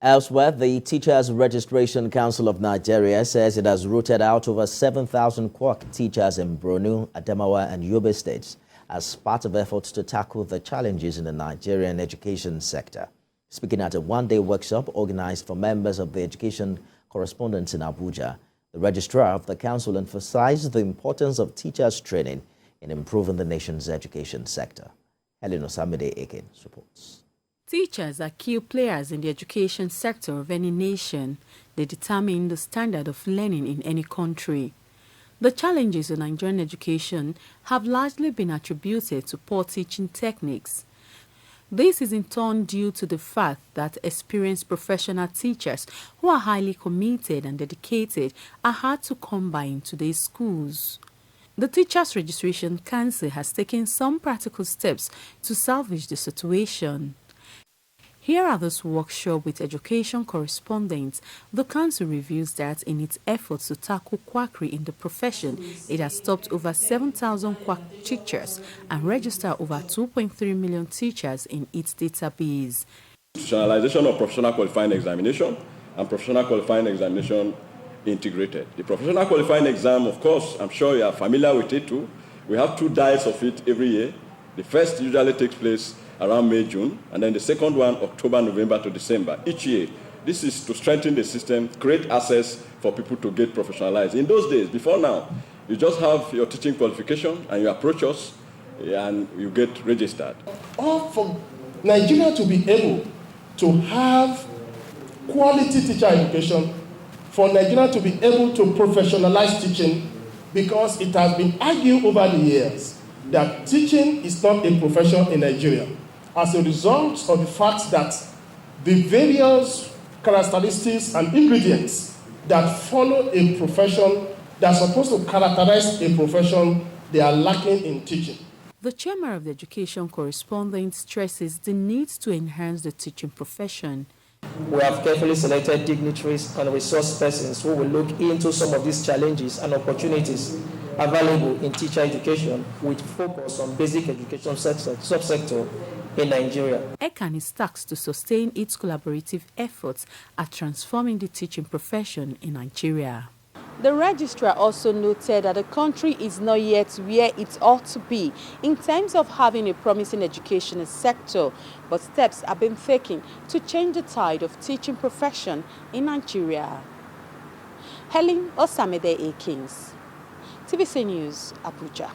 Elsewhere, the Teachers Registration Council of Nigeria says it has rooted out over 7,000 Quack teachers in Borno, Adamawa and Yobe states as part of efforts to tackle the challenges in the Nigerian education sector. Speaking at a one-day workshop organized for members of the education correspondents in Abuja, the registrar of the council emphasized the importance of teachers' training in improving the nation's education sector. Helen Osamide-Eken reports. Teachers are key players in the education sector of any nation. They determine the standard of learning in any country. The challenges in Nigerian education have largely been attributed to poor teaching techniques. This is in turn due to the fact that experienced professional teachers who are highly committed and dedicated are hard to come by in today's schools. The Teachers Registration Council has taken some practical steps to salvage the situation. Here at this workshop with education correspondents, the council reveals that in its efforts to tackle quackery in the profession, it has stopped over 7,000 quack teachers and registered over 2.3 million teachers in its database. Institutionalization of professional qualifying examination and professional qualifying examination integrated. The professional qualifying exam, of course, I'm sure you are familiar with it too. We have 2 diets of it every year. The first usually takes place around May, June, and then the second one, October, November to December, each year. This is to strengthen the system, create access for people to get professionalized. In those days, before now, you just have your teaching qualification and you approach us and you get registered. Or for Nigeria to be able to have quality teacher education, for Nigeria to be able to professionalize teaching, because it has been argued over the years that teaching is not a profession in Nigeria, as a result of the fact that the various characteristics and ingredients that follow a profession that are supposed to characterize a profession, they are lacking in teaching. The chairman of the education correspondent stresses the need to enhance the teaching profession. We have carefully selected dignitaries and resource persons who will look into some of these challenges and opportunities available in teacher education with focus on basic education subsector in Nigeria. ECAN is tasked to sustain its collaborative efforts at transforming the teaching profession in Nigeria. The registrar also noted that the country is not yet where it ought to be in terms of having a promising education sector, but steps have been taken to change the tide of teaching profession in Nigeria. Helen Osamide-Eken, TVC News, Abuja.